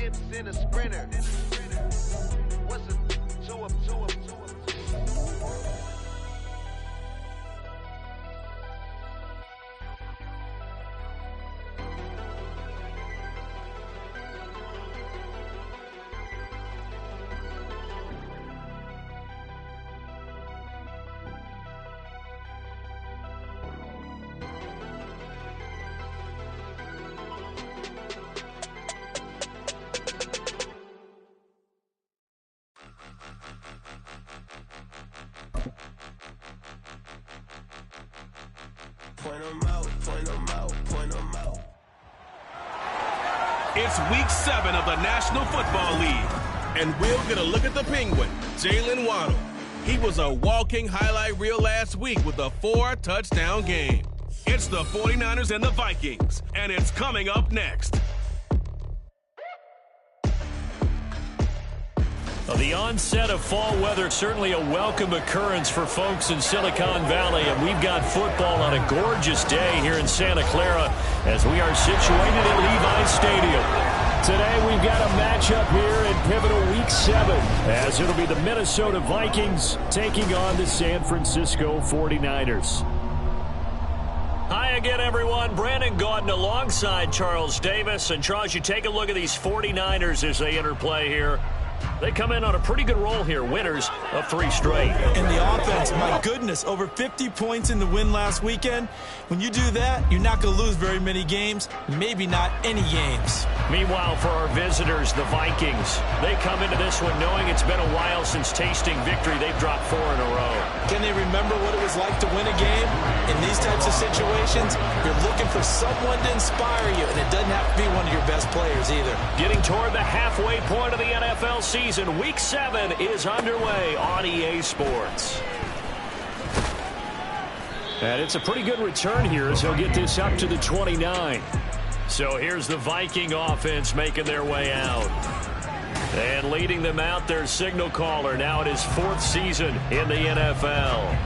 hips in a sprinter. What's a two up? Point 'em out, point 'em out, point 'em out. It's week 7 of the National Football League, and we'll get a look at the Penguin, Jalen Waddle. He was a walking highlight reel last week with a 4-touchdown game. It's the 49ers and the Vikings, and it's coming up next. The onset of fall weather, certainly a welcome occurrence for folks in Silicon Valley, and we've got football on a gorgeous day here in Santa Clara as we are situated at Levi's Stadium. Today we've got a matchup here in pivotal week 7 as it'll be the Minnesota Vikings taking on the San Francisco 49ers. Hi again, everyone. Brandon Gaudin alongside Charles Davis. And Charles, you take a look at these 49ers as they interplay here. They come in on a pretty good roll here, winners of 3 straight. And the offense, my goodness, over 50 points in the win last weekend. When you do that, you're not going to lose very many games, maybe not any games. Meanwhile, for our visitors, the Vikings, they come into this one knowing it's been a while since tasting victory. They've dropped 4 in a row. Can they remember what it was like to win a game? In these types of situations, you're looking for someone to inspire you, and it doesn't have to be one of your best players either. Getting toward the halfway point of the NFL season, Week 7 is underway on EA Sports. And it's a pretty good return here as he'll get this up to the 29. So here's the Viking offense making their way out. And leading them out, their signal caller, now in his 4th season in the NFL.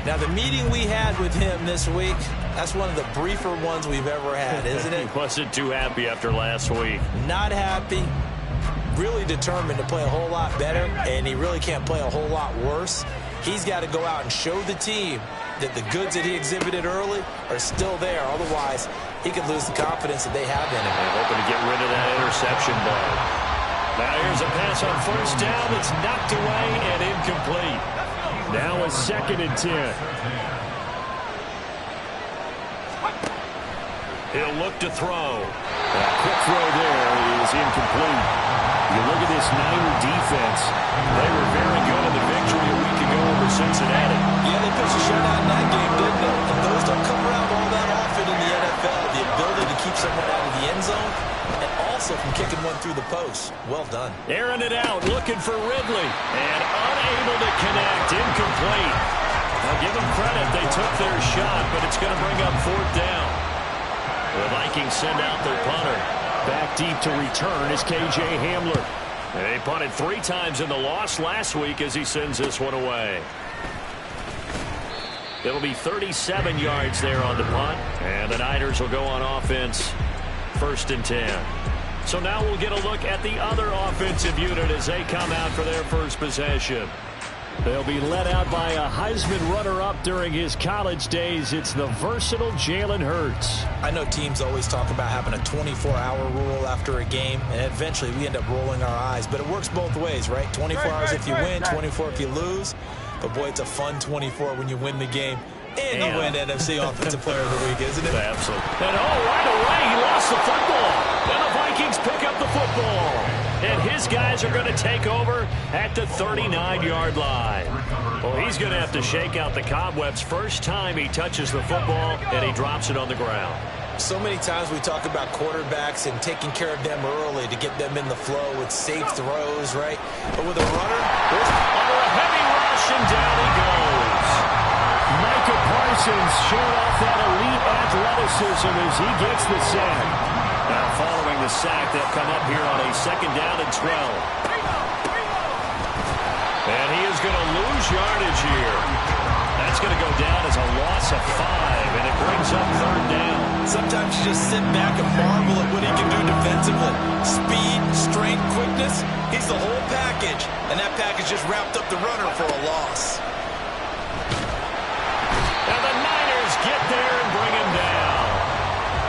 Now, the meeting we had with him this week, that's one of the briefer ones we've ever had, isn't it? He wasn't too happy after last week. Not happy. Really determined to play a whole lot better, and he really can't play a whole lot worse. He's got to go out and show the team that the goods that he exhibited early are still there. Otherwise, he could lose the confidence that they have in him. They're hoping to get rid of that interception ball. Now here's a pass on 1st down that's knocked away and incomplete. Now a 2nd and 10. He'll look to throw. A quick throw there is incomplete. You look at this Niner defense. They were very good in the victory a week ago over Cincinnati. Yeah, they pitched a shutout in that game, didn't they? And those don't come around all that often in the NFL. The ability to keep someone out of the end zone and also from kicking one through the post. Well done. Airing it out, looking for Ridley. And unable to connect. Incomplete. I'll give them credit. They took their shot, but it's going to bring up 4th down. The Vikings send out their punter. Back deep to return is K.J. Hamler. They punted 3 times in the loss last week as he sends this one away. It'll be 37 yards there on the punt. And the Niners will go on offense 1st and 10. So now we'll get a look at the other offensive unit as they come out for their first possession. They'll be led out by a Heisman runner-up during his college days. It's the versatile Jalen Hurts. I know teams always talk about having a 24-hour rule after a game, and eventually we end up rolling our eyes. But it works both ways, right? 24 hours if you win, 24 if you lose. But, boy, it's a fun 24 when you win the game. And you win NFC Offensive Player of the Week, isn't it? Absolutely. And, right away, he lost the football. And the Vikings pick up the football. And his guys are going to take over at the 39-yard line. Well, he's going to have to shake out the cobwebs first time he touches the football, and he drops it on the ground. So many times we talk about quarterbacks and taking care of them early to get them in the flow with safe throws, right? But with a runner, under a heavy rush, and down he goes. Micah Parsons showing off that elite athleticism as he gets the sack. Now following the sack, they'll come up here on a 2nd down and 12. And he is going to lose yardage here. That's going to go down as a loss of 5, and it brings up 3rd down. Sometimes you just sit back and marvel at what he can do defensively. Speed, strength, quickness, he's the whole package. And that package just wrapped up the runner for a loss. And the Niners get there and bring him down.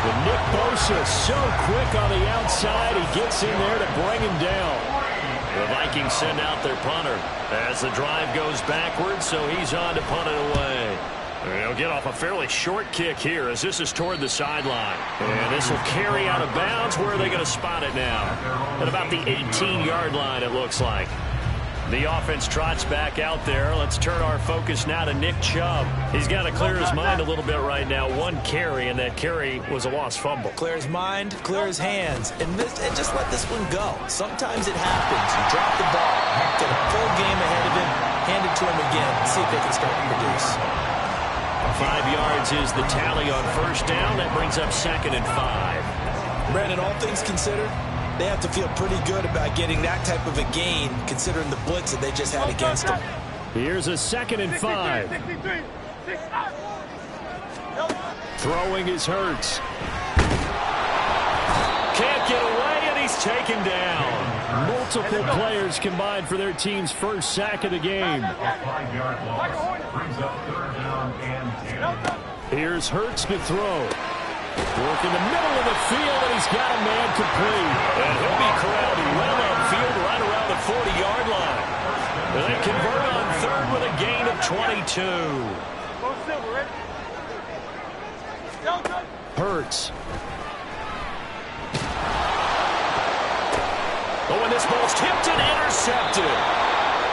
But Nick Bosa so quick on the outside, he gets in there to bring him down. The Vikings send out their punter as the drive goes backwards, so he's on to punt it away. He'll get off a fairly short kick here as this is toward the sideline. And this will carry out of bounds. Where are they going to spot it now? At about the 18-yard line, it looks like. The offense trots back out there. Let's turn our focus now to Nick Chubb. He's got to clear his mind a little bit right now. One carry, and that carry was a lost fumble. Clear his mind, clear his hands, and just let this one go. Sometimes it happens. You drop the ball, get a full game ahead of him, hand it to him again, see if they can start to produce. 5 yards is the tally on first down. That brings up 2nd and 5. Brandon, all things considered, they have to feel pretty good about getting that type of a gain considering the blitz that they just had against them. Here's a 2nd and 5. Throwing is Hurts. Can't get away, and he's taken down. Multiple players combined for their team's first sack of the game. Here's Hurts to throw. Work in the middle of the field, and he's got a man complete. And he'll be corralled well upfield right around the 40-yard line. They convert on third with a gain of 22. Hurts. Oh, and this ball's tipped and intercepted.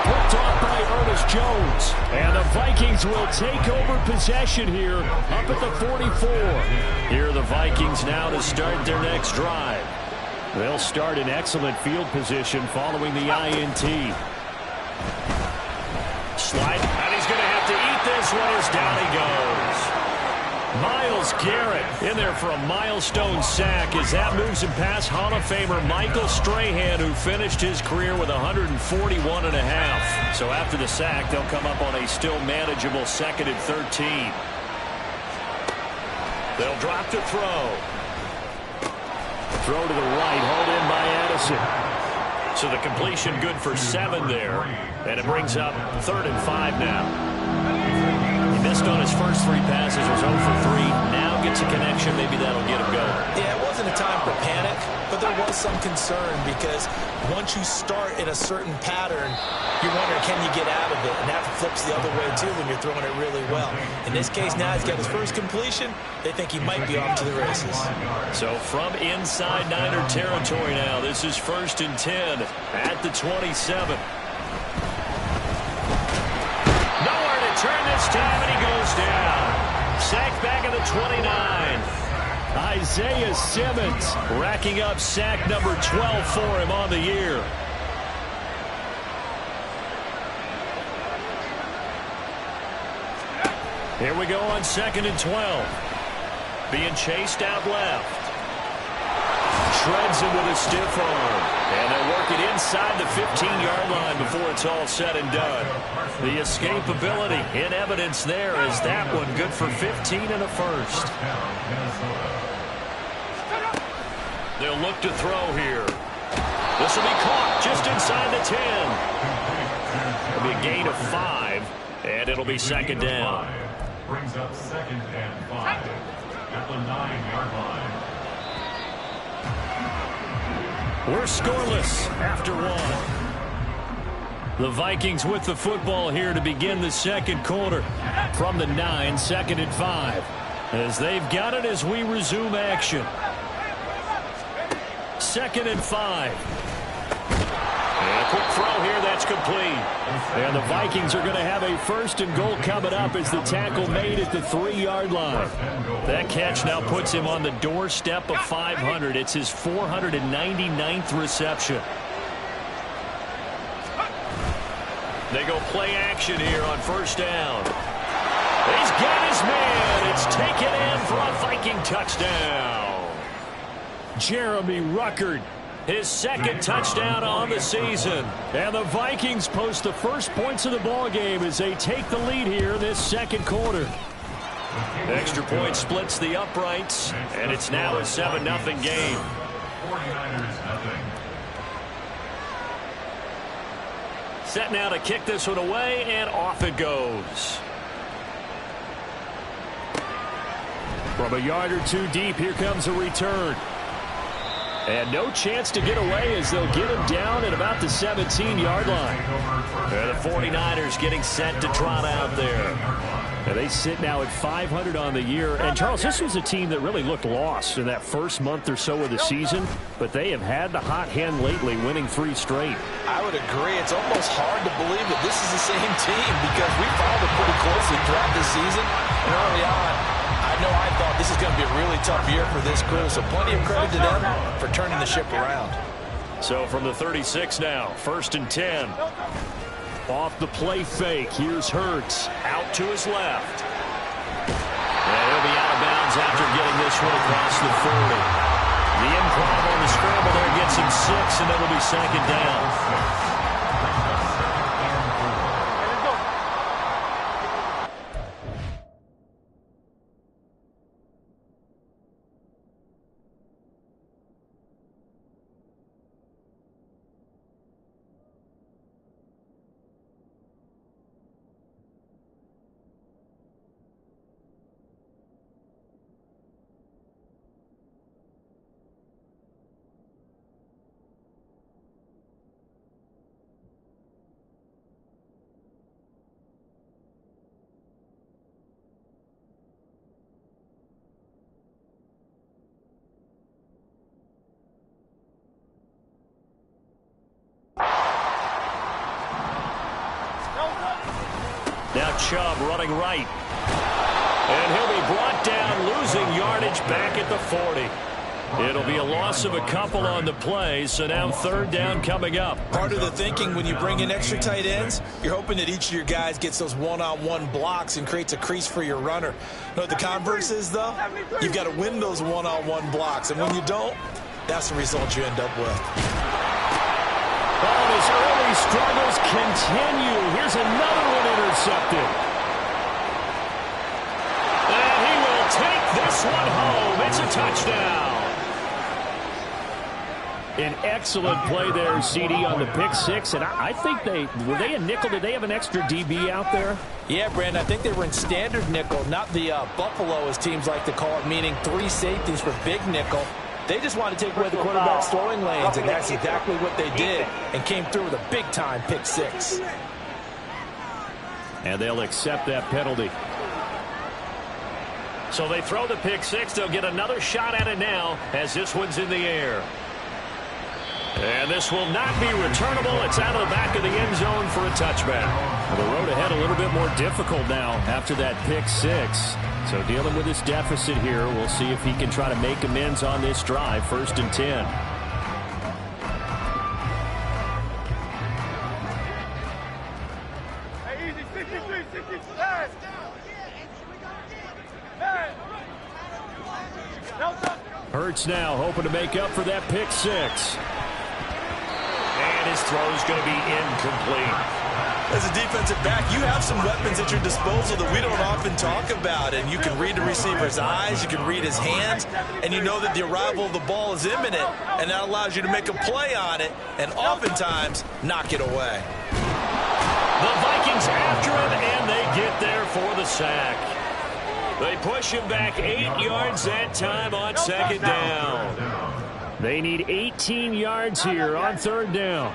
Picked off by Ernest Jones. And the Vikings will take over possession here up at the 44. Here are the Vikings now to start their next drive. They'll start in excellent field position following the INT. Slide, and he's going to have to eat this one as down he goes. Myles Garrett in there for a milestone sack as that moves him past Hall of Famer Michael Strahan, who finished his career with 141.5. So after the sack, they'll come up on a still manageable 2nd and 13. They'll drop to throw. Throw to the right, hauled in by Addison. So the completion good for 7 there. And it brings up 3rd and 5 now. He missed on his first 3 passes, was 0 for 3. Now gets a connection. Maybe that'll get him going. Yeah, it wasn't a time for panic, but there was some concern because once you start in a certain pattern, you're wondering, can you get out of it? And that flips the other way, too, when you're throwing it really well. In this case, now he's got his first completion. They think he might be off to the races. So from inside Niner territory now, this is 1st and 10 at the 27. Nowhere to turn this time, and he goes down. Sacked back at the 29. Isaiah Simmons racking up sack number 12 for him on the year. Here we go on 2nd and 12. Being chased out left. Shreds him with a stiff arm. And they'll work it inside the 15-yard line before it's all said and done. The escapability in evidence there is that one good for 15 and a first. They'll look to throw here. This will be caught just inside the 10. It'll be a gain of 5, and it'll be 2nd down. Brings up 2nd and 5 at the 9-yard line. We're scoreless after 1. The Vikings with the football here to begin the 2nd quarter. From the 9, 2nd and 5. As they've got it as we resume action. 2nd and 5. And a quick throw here, that's complete. And the Vikings are going to have a 1st and goal coming up as the tackle made at the 3-yard line. That catch now puts him on the doorstep of 500. It's his 499th reception. They go play action here on 1st down. He's got his man. It's taken in for a Viking touchdown. Jeremy Ruckert, his 2nd touchdown on the season. And the Vikings post the first points of the ball game as they take the lead here in this 2nd quarter. Extra point splits the uprights, and it's now a 7-0 game. 49ers nothing. Set now to kick this one away, and off it goes. From a yard or two deep, here comes a return. And no chance to get away as they'll get him down at about the 17-yard line. And the 49ers getting set to trot out there. And they sit now at 500 on the year. And, Charles, this was a team that really looked lost in that first month or so of the season. But they have had the hot hand lately, winning 3 straight. I would agree. It's almost hard to believe that this is the same team because we followed it pretty closely throughout this season. And early on, I thought this is going to be a really tough year for this crew. So plenty of credit to them for turning the ship around. So from the 36 now, 1st and 10. Off the play fake, here's Hurts, out to his left. And he'll be out of bounds after getting this one across the 40. The improv on the scramble there gets him 6, and it'll be 2nd down. Now Chubb running right. And he'll be brought down, losing yardage back at the 40. It'll be a loss of a couple on the play, so now 3rd down coming up. Part of the thinking when you bring in extra tight ends, you're hoping that each of your guys gets those one-on-one blocks and creates a crease for your runner. You know what the converse is, though? You've got to win those one-on-one blocks, and when you don't, that's the result you end up with. Oh, his early struggles continue. Here's another one intercepted. And he will take this one home. It's a touchdown. An excellent play there, CD, on the pick 6. And I think were they in nickel? Did they have an extra DB out there? Yeah, Brandon, I think they were in standard nickel, not the Buffalo, as teams like to call it, meaning 3 safeties for big nickel. They just wanted to take away the quarterback's throwing lanes, and that's exactly what they did, and came through with a big-time pick 6. And they'll accept that penalty. So they throw the pick 6. They'll get another shot at it now as this one's in the air. And this will not be returnable. It's out of the back of the end zone for a touchback. Well, the road ahead a little bit more difficult now after that pick 6. So dealing with this deficit here, we'll see if he can try to make amends on this drive. 1st and 10. Hurts now hoping to make up for that pick 6. And his throw is going to be incomplete. As a defensive back, you have some weapons at your disposal that we don't often talk about. And you can read the receiver's eyes, you can read his hands, and you know that the arrival of the ball is imminent, and that allows you to make a play on it and oftentimes knock it away. The Vikings after him, and they get there for the sack. They push him back 8 yards that time on 2nd down. They need 18 yards here on 3rd down.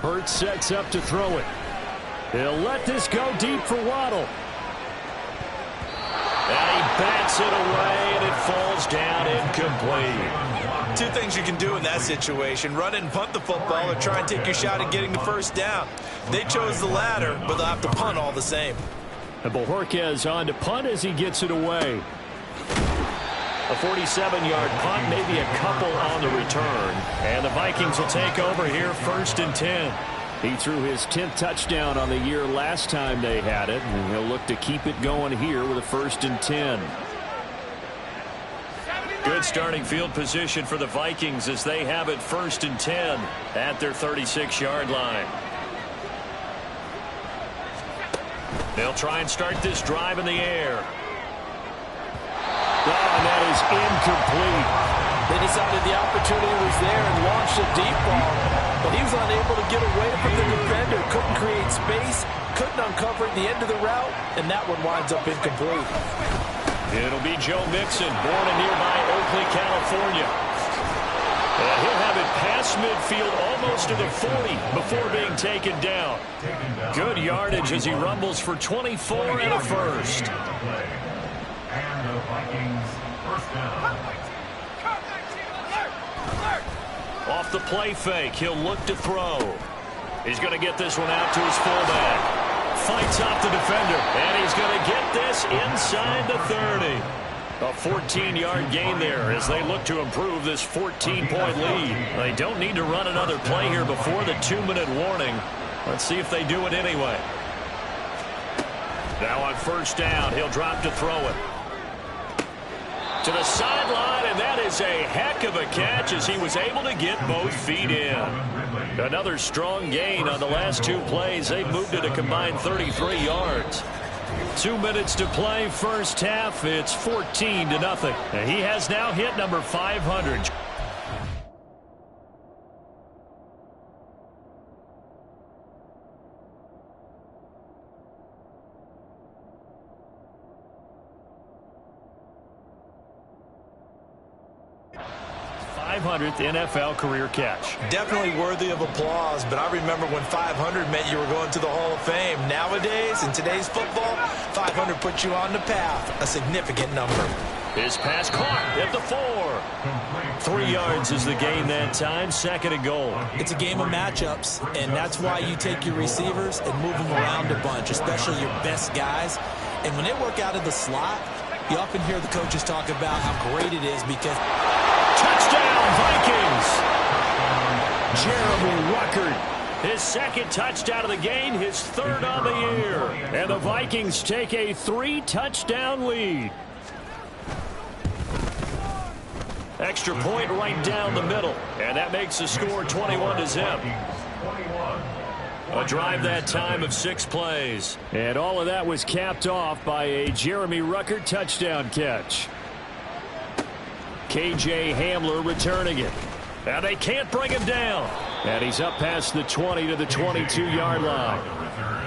Hurts sets up to throw it. He'll let this go deep for Waddle. And he bats it away, and it falls down incomplete. 2 things you can do in that situation: run and punt the football, or try and take your shot at getting the 1st down. They chose the latter, but they'll have to punt all the same. And Bojorquez on to punt as he gets it away. A 47-yard punt, maybe a couple on the return. And the Vikings will take over here 1st and 10. He threw his 10th touchdown on the year last time they had it, and he'll look to keep it going here with a 1st and 10. Good starting field position for the Vikings as they have it 1st and 10 at their 36-yard line. They'll try and start this drive in the air. Oh, and that is incomplete. They decided the opportunity was there and launched a deep ball, but he was unable to get away from the defender, couldn't create space, couldn't uncover the end of the route, and that one winds up incomplete. It'll be Joe Mixon, born in nearby Oakley, California. And he'll have it past midfield almost to the 40 before being taken down. Good yardage as he rumbles for 24 and a first. And the Vikings first down. Off the play fake, he'll look to throw. He's going to get this one out to his fullback. Fights off the defender, and he's going to get this inside the 30. A 14-yard gain there as they look to improve this 14-point lead. They don't need to run another play here before the 2-minute warning. Let's see if they do it anyway. Now on first down, he'll drop to throw it. To the sideline, and that is a heck of a catch as he was able to get both feet in. Another strong gain on the last two plays. They've moved it a combined 33 yards. 2 minutes to play first half. It's 14-0. He has now hit number 500. NFL career catch. Definitely worthy of applause, but I remember when 500 meant you were going to the Hall of Fame. Nowadays, in today's football, 500 puts you on the path, a significant number. His pass caught at the 4. 3 yards is the gain that time, 2nd and goal. It's a game of matchups, and that's why you take your receivers and move them around a bunch, especially your best guys. And when they work out of the slot, you often hear the coaches talk about how great it is because... Touchdown, Vikings! Jeremy Ruckert, his 2nd touchdown of the game, his 3rd on the year. And the Vikings take a 3-touchdown lead. Extra point right down the middle. And that makes the score 21-0. A drive that time of 6 plays. And all of that was capped off by a Jeremy Ruckert touchdown catch. K.J. Hamler returning it. And they can't bring him down. And he's up past the 20 to the 22-yard line.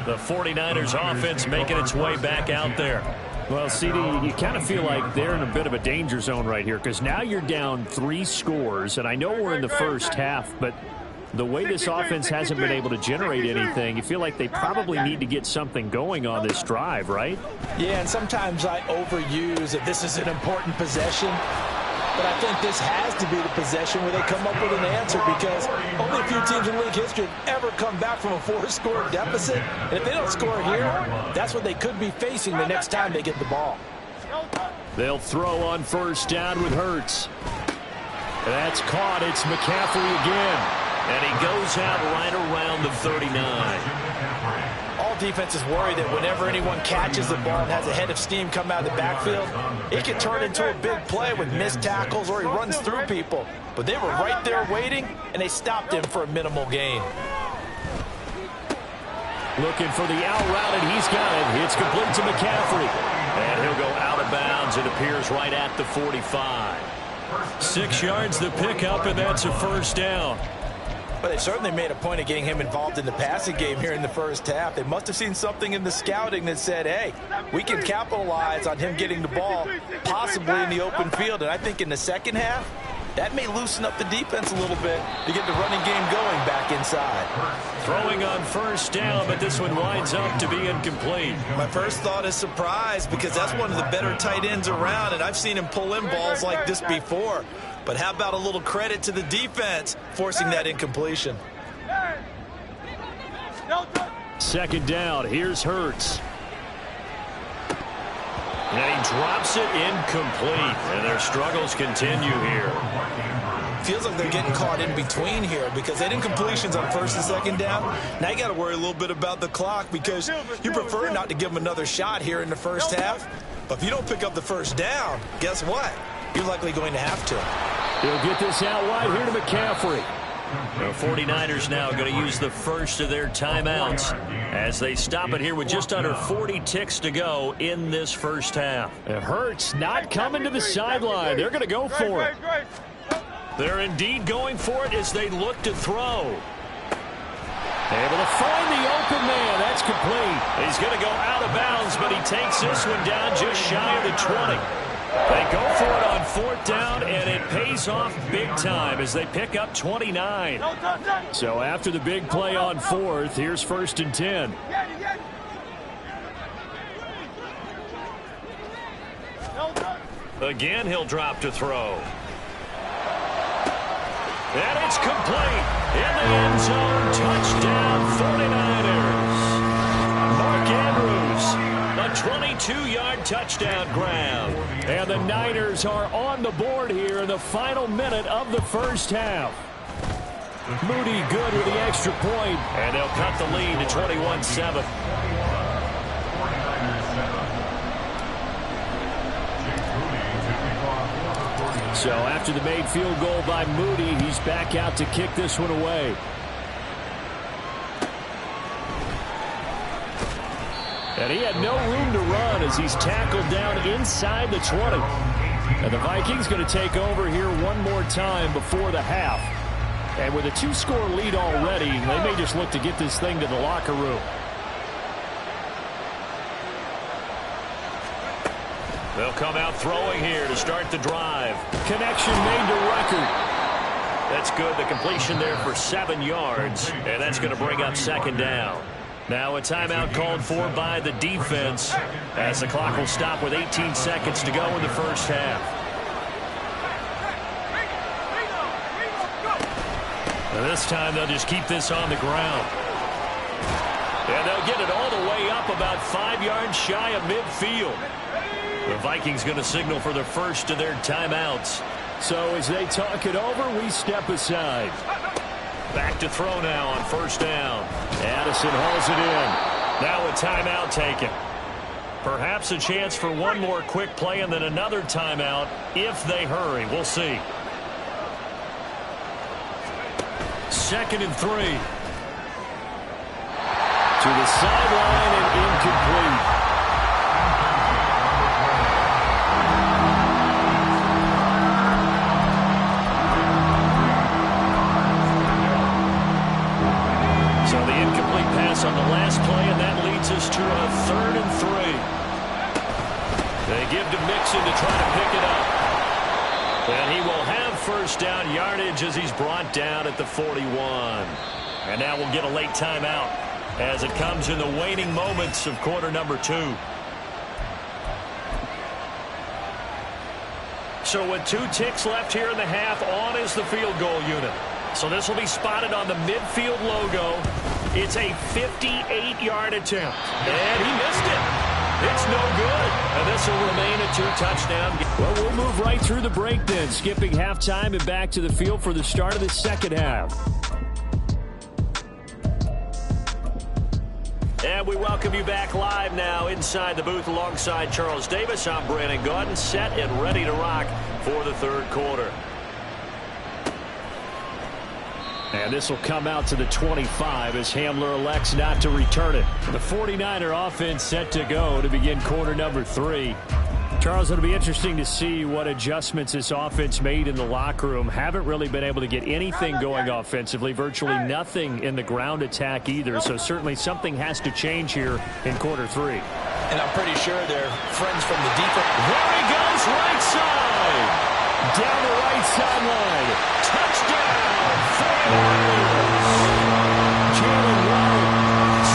The 49ers offense making its way back out there. Well, CD, you kind of feel like they're in a bit of a danger zone right here because now you're down 3 scores. And I know we're in the first half, but the way this offense hasn't been able to generate anything, you feel like they probably need to get something going on this drive, right? Yeah, and sometimes I overuse that this is an important possession. But I think this has to be the possession where they come up with an answer because only a few teams in league history have ever come back from a 4-score deficit. And if they don't score here, that's what they could be facing the next time they get the ball. They'll throw on first down with Hurts. That's caught. It's McCaffrey again. And he goes out right around the 39. All defenses worry that whenever anyone catches the ball and has a head of steam come out of the backfield, it can turn into a big play with missed tackles or he runs through people. But they were right there waiting, and they stopped him for a minimal gain. Looking for the out route, and he's got it. It's complete to McCaffrey. And he'll go out of bounds. It appears right at the 45. 6 yards the pickup, and that's a first down. But they certainly made a point of getting him involved in the passing game here in the first half. They must have seen something in the scouting that said, hey, we can capitalize on him getting the ball, possibly in the open field. And I think in the second half, that may loosen up the defense a little bit to get the running game going back inside. Throwing on first down, but this one winds up to be incomplete. My first thought is surprise because that's one of the better tight ends around, and I've seen him pull in balls like this before. But how about a little credit to the defense forcing that incompletion? Second down, here's Hurts. And he drops it incomplete. And their struggles continue here. Feels like they're getting caught in between here because they had incompletions on first and second down. Now you got to worry a little bit about the clock because you prefer not to give them another shot here in the first half. But if you don't pick up the first down, guess what? You're likely going to have to. He'll get this out wide here to McCaffrey. The 49ers now going to use the first of their timeouts as they stop it here with just under 40 ticks to go in this first half. It hurts not coming to the sideline. They're going to go for it. They're indeed going for it as they look to throw. Able to find the open man. That's complete. He's going to go out of bounds, but he takes this one down just shy of the 20. They go for it on fourth down, and it pays off big time as they pick up 29. So after the big play on fourth, here's first and 10. Again, he'll drop to throw. And it's complete. In the end zone, touchdown 49ers. Mark Andrews, a 22-yard touchdown grab. And the Niners are on the board here in the final minute of the first half. Moody good with the extra point. And they'll cut the lead to 21-7. So after the made field goal by Moody, he's back out to kick this one away. And he had no room to run as he's tackled down inside the 20. And the Vikings going to take over here one more time before the half. And with a 2-score lead already, they may just look to get this thing to the locker room. They'll come out throwing here to start the drive. Connection made to record. That's good. The completion there for 7 yards. And that's going to bring up second down. Now a timeout called for by the defense as the clock will stop with 18 seconds to go in the first half. And this time they'll just keep this on the ground. And they'll get it all the way up about 5 yards shy of midfield. The Vikings going to signal for the first of their timeouts. So as they talk it over, we step aside. Back to throw now on first down. Addison hauls it in. Now a timeout taken. Perhaps a chance for one more quick play and then another timeout if they hurry. We'll see. 2nd and 3. To the sideline and incomplete. So the incomplete pass on the last play, and that leads us to a 3rd and 3. They give to Mixon to try to pick it up. And he will have first down yardage as he's brought down at the 41. And now we'll get a late timeout as it comes in the waning moments of quarter number 2. So with 2 ticks left here in the half, on is the field goal unit. So this will be spotted on the midfield logo. It's a 58-yard attempt. And he missed it. It's no good. And this will remain a 2-touchdown game. Well, we'll move right through the break then, skipping halftime and back to the field for the start of the second half. And we welcome you back live now inside the booth alongside Charles Davis. I'm Brandon Gaudin, set and ready to rock for the third quarter. And this will come out to the 25 as Hamler elects not to return it. The 49er offense set to go to begin quarter number 3. Charles, it'll be interesting to see what adjustments this offense made in the locker room. Haven't really been able to get anything going offensively, virtually nothing in the ground attack either. So certainly something has to change here in quarter 3. And I'm pretty sure they're friends from the defense. There he goes, right side. Down the right sideline. Touchdown! Jalen Waddle,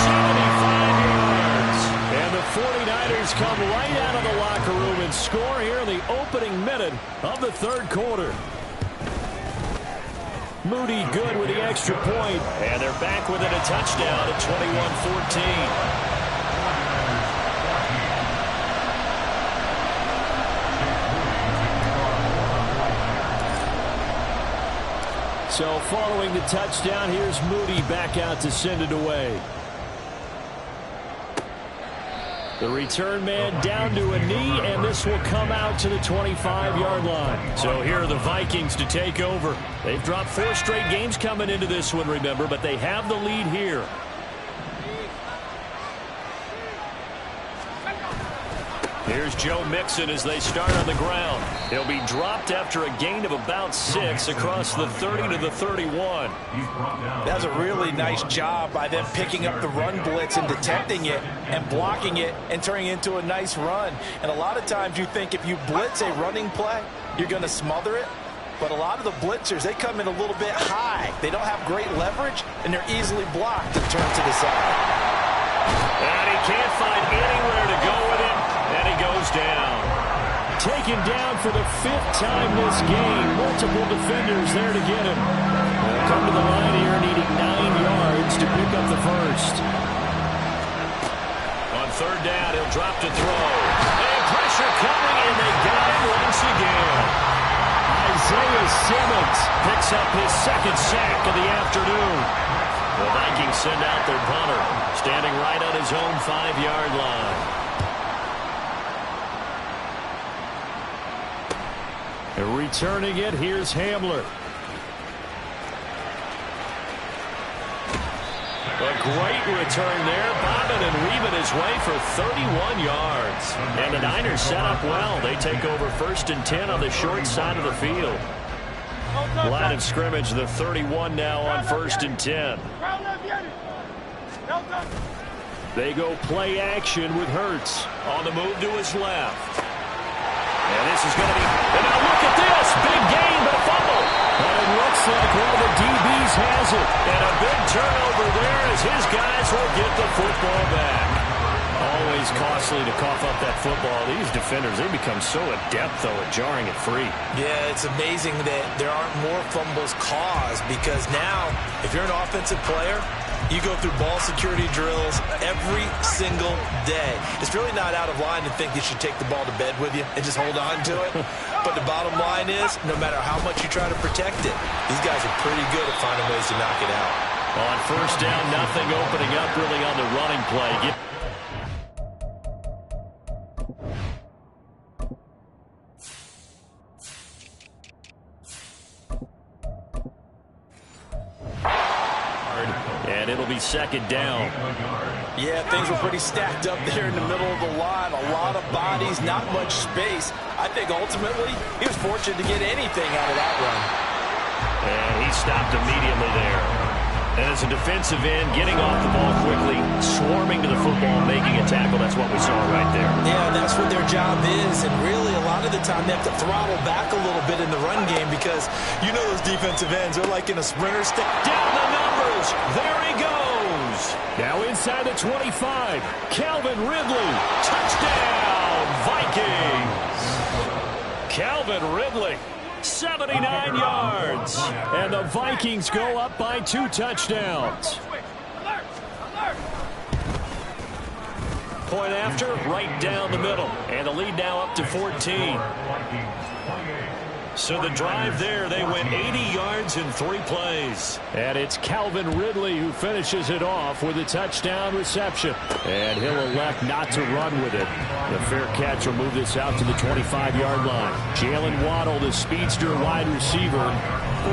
75 yards. And the 49ers come right out of the locker room and score here in the opening minute of the third quarter. Moody good with the extra point. And they're back within a touchdown at 21-14. So following the touchdown, here's Moody back out to send it away. The return man down to a knee, and this will come out to the 25-yard line. So here are the Vikings to take over. They've dropped 4 straight games coming into this one, remember, but they have the lead here. Here's Joe Mixon as they start on the ground. He'll be dropped after a gain of about 6 across the 30 to the 31. That's a really nice job by them picking up the run blitz and detecting it and blocking it and turning it into a nice run. And a lot of times you think if you blitz a running play, you're going to smother it. But a lot of the blitzers, they come in a little bit high. They don't have great leverage, and they're easily blocked and turned to the side. And he can't find anywhere to go with it. And he goes down. Taken down for the 5th time this game. Multiple defenders there to get him. They'll come to the line here needing 9 yards to pick up the first. On 3rd down, he'll drop to throw. And pressure coming, and they got him once again. Isaiah Simmons picks up his 2nd sack of the afternoon. The Vikings send out their punter, standing right on his own 5-yard line. Returning it, here's Hamler. A great return there, bobbing and weaving his way for 31 yards. And the Niners set up well. They take over 1st and 10 on the short side of the field. Line of scrimmage, the 31 now on 1st and 10. They go play action with Hurts on the move to his left. And this is going to be, and now look at this, big gain, but a fumble. And it looks like one of the DBs has it. And a big turnover there as his guys will get the football back. Always costly to cough up that football. These defenders, they become so adept, though, at jarring it free. Yeah, it's amazing that there aren't more fumbles caused because now, if you're an offensive player, you go through ball security drills every single day. It's really not out of line to think you should take the ball to bed with you and just hold on to it. But the bottom line is, no matter how much you try to protect it, these guys are pretty good at finding ways to knock it out. On 1st down, nothing opening up really on the running play. And it'll be 2nd down. Yeah, things were pretty stacked up there in the middle of the line. A lot of bodies, not much space. I think ultimately he was fortunate to get anything out of that run. And he stopped immediately there. And as a defensive end, getting off the ball quickly, swarming to the football, making a tackle, that's what we saw right there. Yeah, that's what their job is. And really, a lot of the time, they have to throttle back a little bit in the run game because you know those defensive ends are like in a sprinter step. Down the numbers. There he goes. Now inside the 25. Calvin Ridley. Touchdown, Vikings. Calvin Ridley. 79 yards. And the Vikings go up by 2 touchdowns. Point after, right down the middle. And the lead now up to 14. So the drive there, they went 80 yards in 3 plays. And it's Calvin Ridley who finishes it off with a touchdown reception. And he'll elect not to run with it. The fair catch will move this out to the 25-yard line. Jalen Waddle, the speedster wide receiver,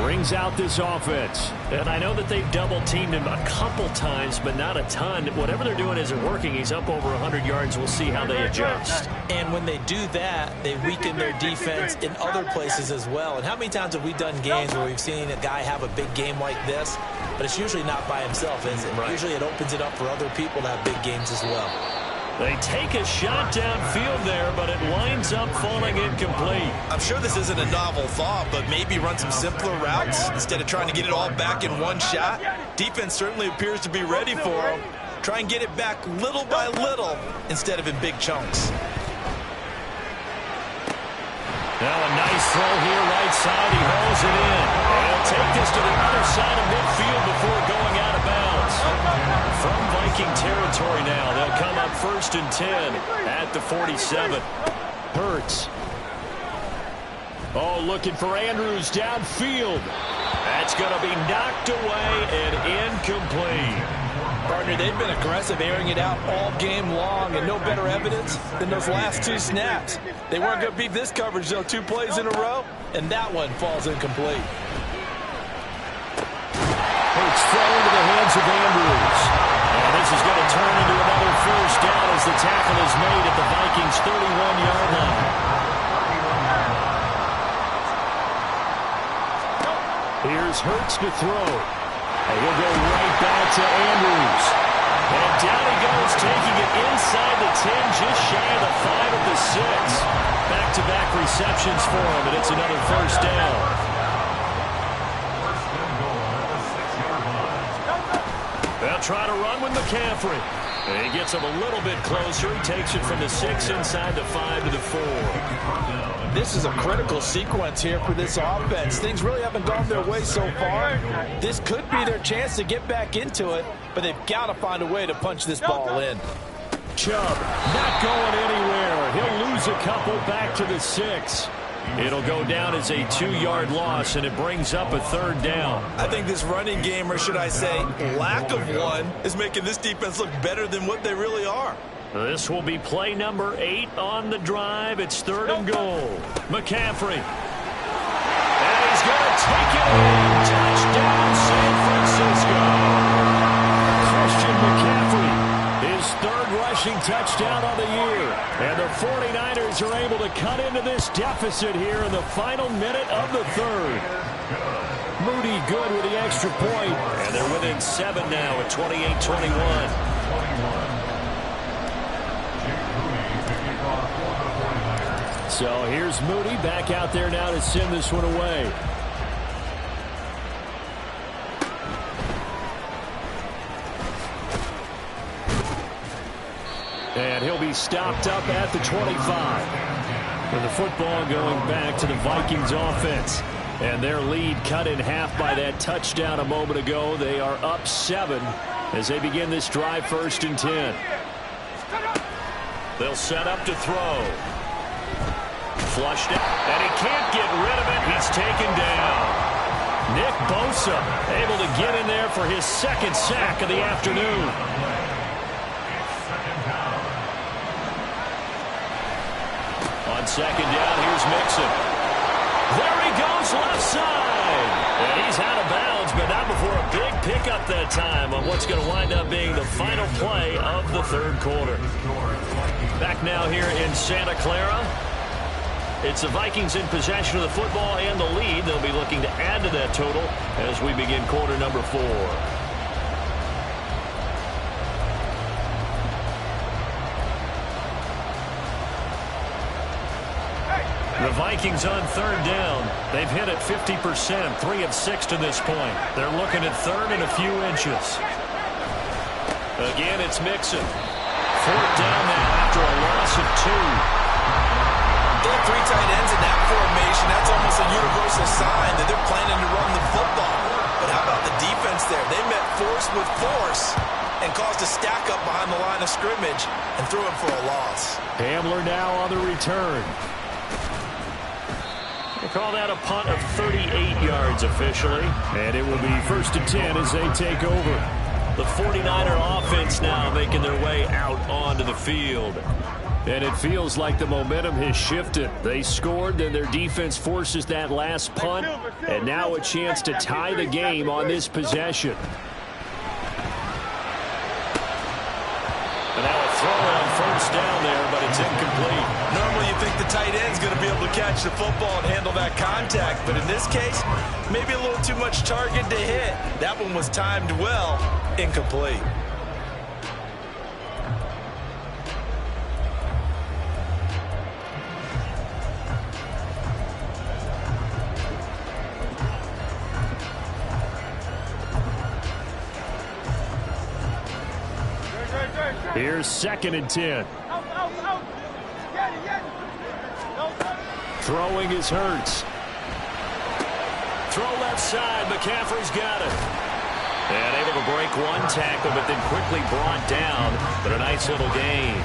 brings out this offense. And I know that they've double-teamed him a couple times, but not a ton. Whatever they're doing isn't working. He's up over 100 yards. We'll see how they adjust. And when they do that, they weaken their defense in other places as well. And how many times have we done games where we've seen a guy have a big game like this, but it's usually not by himself, is it? Right. Usually it opens it up for other people to have big games as well. They take a shot downfield there, but it winds up falling incomplete. I'm sure this isn't a novel thought, but maybe run some simpler routes instead of trying to get it all back in one shot. Defense certainly appears to be ready for him. Try and get it back little by little instead of in big chunks. Now a nice throw here, right side. He hauls it in. And he'll take this to the other side of midfield before going out of bounds. From Viking territory now, they'll come up 1st and 10 at the 47. Hurts. Oh, looking for Andrews downfield. That's going to be knocked away and incomplete. Partner, they've been aggressive, airing it out all game long, and no better evidence than those last 2 snaps. They weren't going to beat this coverage, though. 2 plays in a row, and that one falls incomplete. It's thrown into the hands of Andrews. And this is going to turn into another first down as the tackle is made at the Vikings' 31-yard line. Here's Hurts to throw. And he'll go right back to Andrews. And down he goes, taking it inside the 10, just shy of the 5 at the 6. Back-to-back receptions for him, and it's another first down. They'll try to run with McCaffrey. And he gets him a little bit closer. He takes it from the 6 inside the 5 to the 4. This is a critical sequence here for this offense. Things really haven't gone their way so far. This could be their chance to get back into it, but they've got to find a way to punch this ball in. Chubb not going anywhere. He'll lose a couple back to the 6. It'll go down as a 2-yard loss, and it brings up a 3rd down. I think this running game, or should I say lack of one, is making this defense look better than what they really are. This will be play number 8 on the drive. It's 3rd and goal. McCaffrey. And he's going to take it in. Touchdown, San Francisco. Christian McCaffrey. His 3rd rushing touchdown on the year. And the 49ers are able to cut into this deficit here in the final minute of the 3rd. Moody good with the extra point. And they're within 7 now at 28-21. So here's Moody back out there now to send this one away. And he'll be stopped up at the 25. With the football going back to the Vikings offense. And their lead cut in half by that touchdown a moment ago. They are up 7 as they begin this drive 1st and 10. They'll set up to throw. Flushed it, and he can't get rid of it. He's taken down. Nick Bosa able to get in there for his 2nd sack of the afternoon. On 2nd down, here's Mixon. There he goes, left side. And he's out of bounds, but not before a big pickup that time on what's going to wind up being the final play of the 3rd quarter. Back now here in Santa Clara. It's the Vikings in possession of the football and the lead. They'll be looking to add to that total as we begin quarter number 4. The Vikings on 3rd down. They've hit it 50%, 3 of 6 to this point. They're looking at 3rd and a few inches. Again, it's Mixon. 4th down now after a loss of 2. They have 3 tight ends in that formation. That's almost a universal sign that they're planning to run the football. But how about the defense there? They met force with force and caused a stack up behind the line of scrimmage and threw him for a loss. Hamler now on the return. They call that a punt of 38 yards officially. And it will be 1st and 10 as they take over. The 49er offense now making their way out onto the field. And it feels like the momentum has shifted. They scored, then their defense forces that last punt, and now a chance to tie the game on this possession. And now a throw on 1st down there, but it's incomplete. Normally you think the tight end's going to be able to catch the football and handle that contact, but in this case, maybe a little too much target to hit. That one was timed well, incomplete. Here's 2nd and 10. Throwing is Hurts. Throw left side. McCaffrey's got it. And able to break one tackle, but then quickly brought down. But a nice little gain.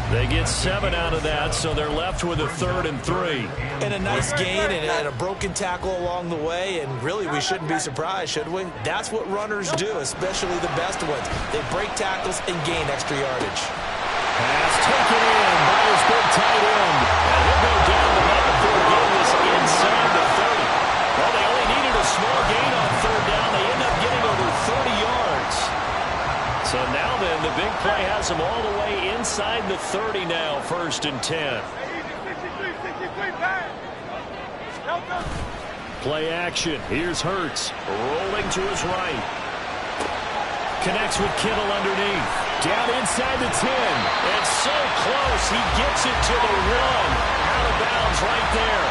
They get 7 out of that, so they're left with a 3rd and 3. And a nice gain and a broken tackle along the way, and really we shouldn't be surprised, should we? That's what runners do, especially the best ones. They break tackles and gain extra yardage. Pass taken in by his big tight end. And he'll go down the line before getting this inside the 30. Well, they only needed a small gain on 3rd down. They end up getting over 30 yards. So now then, the big play has them all the way inside the 30 now, 1st and 10. Play action. Here's Hurts rolling to his right. Connects with Kittle underneath. Down inside the 10. It's so close. He gets it to the 1. Out of bounds right there.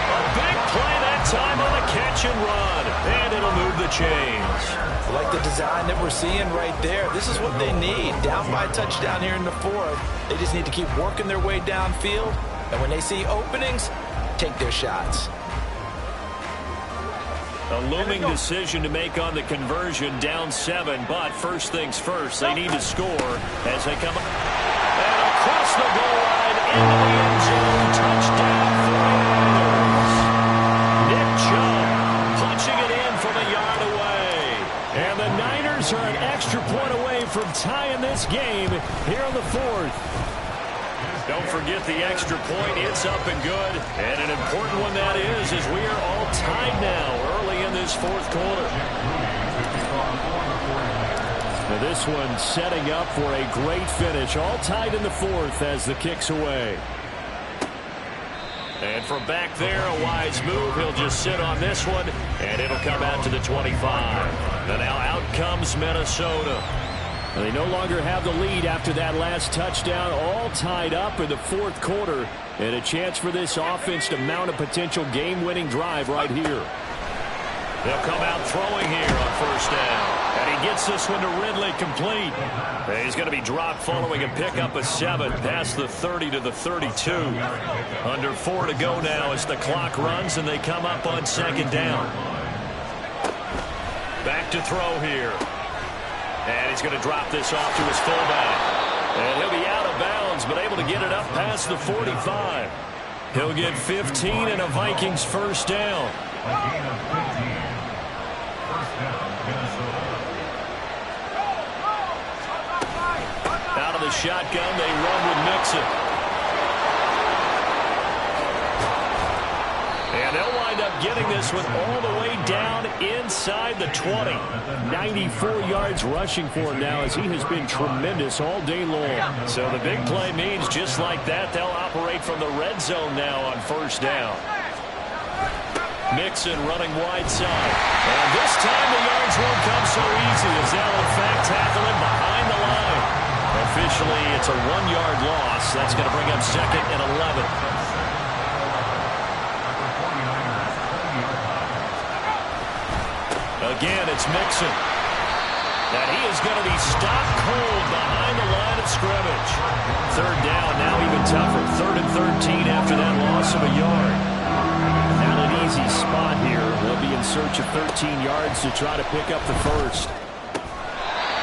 A big play that time on a catch and run. And it'll move the chains. I like the design that we're seeing right there. This is what they need. Down by a touchdown here in the 4th. They just need to keep working their way downfield. And when they see openings, take their shots. A looming decision to make on the conversion, down 7, but first things first, they need to score as they come up. And across the goal line into the end zone, touchdown 49ers. Nick Chubb punching it in from a yard away. And the Niners are an extra point away from tying this game here in the 4th. Don't forget the extra point. It's up and good. And an important one that is, as we are all tied now early in this 4th quarter. Now this one setting up for a great finish. All tied in the 4th as the kick's away. And from back there, a wise move. He'll just sit on this one, and it'll come out to the 25. And now out comes Minnesota. They no longer have the lead after that last touchdown, all tied up in the 4th quarter, and a chance for this offense to mount a potential game-winning drive right here. They'll come out throwing here on 1st down, and he gets this one to Ridley complete. And he's going to be dropped following a pickup of 7 past the 30 to the 32. Under 4 to go now as the clock runs, and they come up on 2nd down. Back to throw here. And he's going to drop this off to his fullback. And he'll be out of bounds, but able to get it up past the 45. He'll get 15 and a Vikings 1st down. A gain of 15. 1st down, Minnesota. Out of the shotgun, they run with Mixon. And they'll wind up getting this one all the way down inside the 20. 94 yards rushing for him now as he has been tremendous all day long. So the big play means just like that, they'll operate from the red zone now on 1st down. Mixon running wide side. And this time the yards won't come so easy as they'll in fact tackle him behind the line. Officially, it's a 1-yard loss. That's going to bring up 2nd and 11. Again, it's Mixon. And he is going to be stopped cold behind the line of scrimmage. 3rd down, now even tougher. 3rd and 13 after that loss of a yard. Not an easy spot here. They'll be in search of 13 yards to try to pick up the 1st.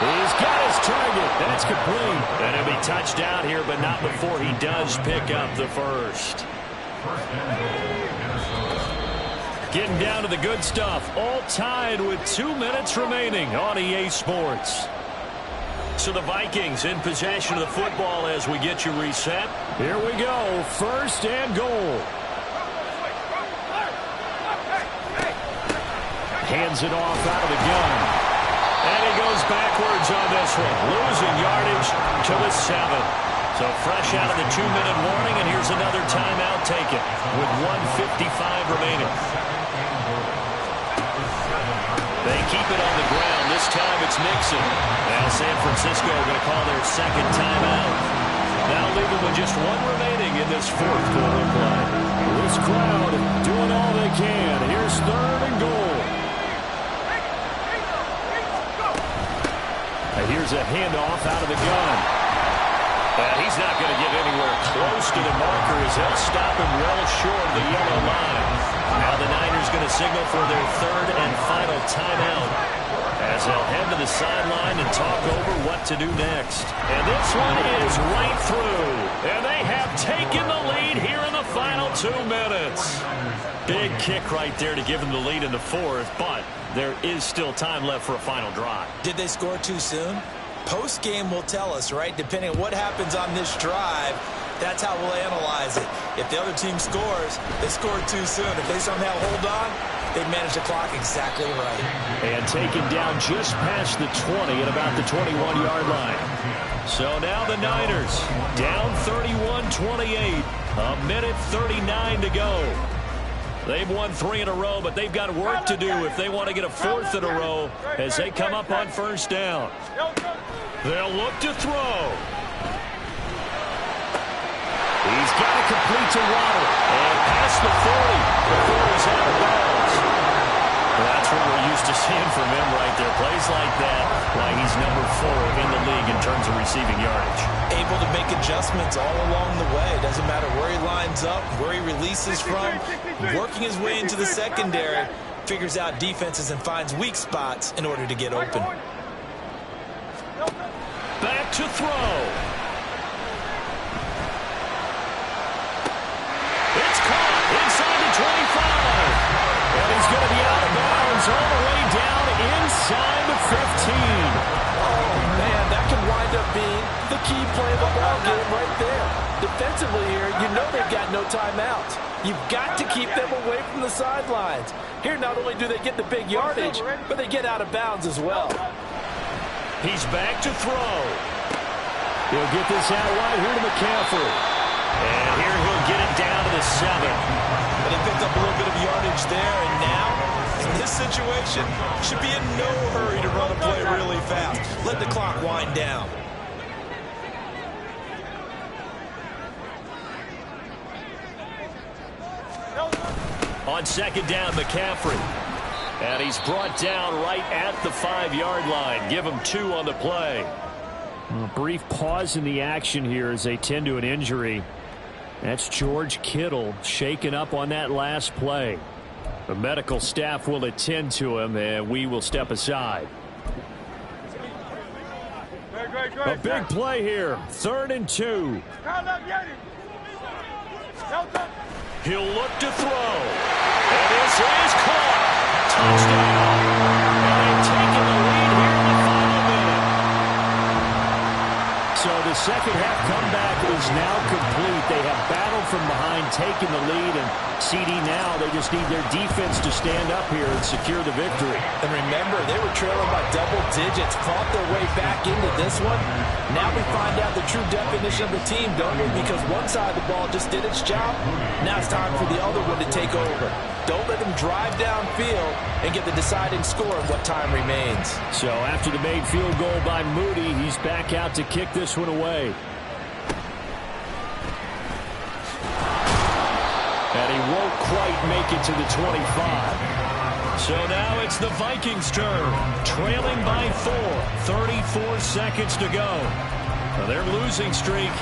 He's got his target. That's complete. And he'll be touched out here, but not before he does pick up the 1st. Getting down to the good stuff. All tied with 2 minutes remaining on EA Sports. So the Vikings in possession of the football as we get you reset. Here we go. 1st and goal. Hands it off out of the gun. And he goes backwards on this one. Losing yardage to the 7. So fresh out of the 2-minute warning, and here's another timeout taken with 1:55 remaining. They keep it on the ground. This time it's Mixon. Now San Francisco going to call their 2nd timeout. Now leaving with just 1 remaining in this 4th quarter play. This crowd doing all they can. Here's 3rd and goal. And here's a handoff out of the gun. And he's not going to get anywhere close to the marker as they'll stop him well short of the yellow line. Now the Niners going to signal for their 3rd and final timeout as they'll head to the sideline and talk over what to do next. And this one is right through. 2 minutes. Big kick right there to give them the lead in the fourth, but there is still time left for a final drive. Did they score too soon? Post-game will tell us, right? Depending on what happens on this drive, that's how we'll analyze it. If the other team scores, they scored too soon. If they somehow hold on, they manage the clock exactly right. And taken down just past the 20 at about the 21-yard line. So now the Niners down 31-28. A minute 39 to go. They've won 3 in a row, but they've got work to do if they want to get a 4th in a row as they come up on first down. They'll look to throw. He's got to complete to Waddle. And past the 40 before he's out of bounds. That's what we're used to seeing from him right there. Plays like that, why he's number 4 in the league in terms of receiving yardage. Able to make adjustments all along the way. Doesn't matter where he lines up, where he releases from. Working his way into the secondary, figures out defenses and finds weak spots in order to get open. Back to throw. It's caught inside the 25. And he's going to be out of bounds all the way down inside the 15. Oh, man, that can wind up being the key play of the ball game right there. Defensively here, you know they've got no timeouts. You've got to keep them away from the sidelines. Here, not only do they get the big yardage, but they get out of bounds as well. He's back to throw. He'll get this out wide here to McCaffrey. And here he'll get it down to the 7. But he picked up a little bit of yardage there, and now, in this situation, should be in no hurry to run a play really fast. Let the clock wind down. On second down, McCaffrey. And he's brought down right at the 5-yard line. Give him 2 on the play. A brief pause in the action here as they tend to an injury. That's George Kittle shaken up on that last play. The medical staff will attend to him, and we will step aside. A big play here. 3rd and 2. He'll look to throw. And this is caught. Touchdown. And they've taken the lead here in the final minute. So the second half comeback is now complete. They have battled from behind, taken the lead, and CD now, they just need their defense to stand up here and secure the victory. And remember, they were trailing by double digits, fought their way back into this one. Now we find out the true definition of the team, don't we? Because one side of the ball just did its job. Now it's time for the other one to take over. Don't let them drive downfield and get the deciding score in what time remains. So after the made field goal by Moody, he's back out to kick this one away. And he won't quite make it to the 25. So now it's the Vikings' turn. Trailing by 4. 34 seconds to go. Well, their losing streak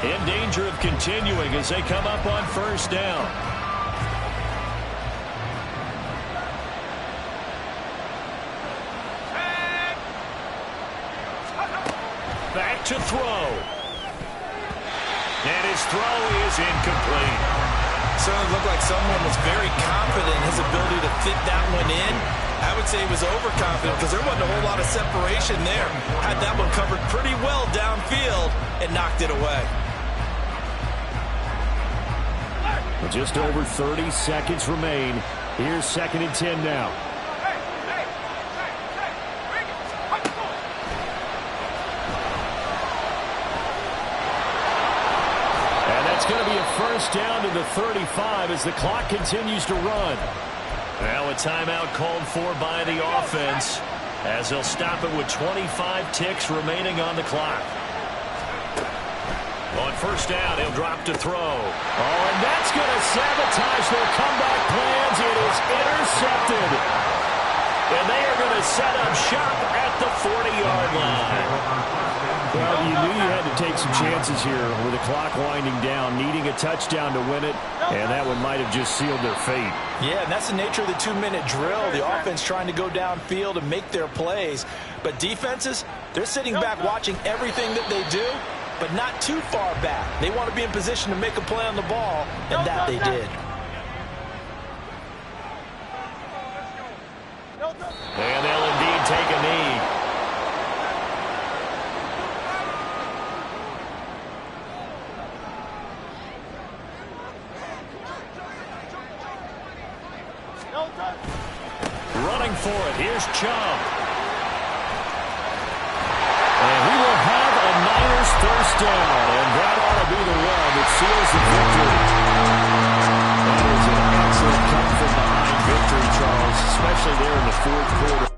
in danger of continuing as they come up on first down. Back to throw. And his throw is incomplete. Certainly looked like someone was very confident in his ability to fit that one in. I would say he was overconfident because there wasn't a whole lot of separation there. Had that one covered pretty well downfield and knocked it away. Just over 30 seconds remain. Here's 2nd and 10 now. It's going to be a first down to the 35 as the clock continues to run. Now a timeout called for by the offense as they'll stop it with 25 ticks remaining on the clock. On first down, he'll drop to throw. Oh, and that's going to sabotage their comeback plans. It is intercepted. And they are going to set up shop at the 40-yard line. Well, you knew you had to take some chances here with the clock winding down, needing a touchdown to win it, and that one might have just sealed their fate. Yeah, and that's the nature of the 2-minute drill. The offense trying to go downfield and make their plays. But defenses, they're sitting back watching everything that they do but not too far back. They want to be in position to make a play on the ball, and that they did. And they'll indeed take a knee. Running for it. Here's Chubb. And he will have a Niners first down. And that ought to be the one that seals the victory. That is an excellent come from behind victory, Charles, especially there in the fourth quarter.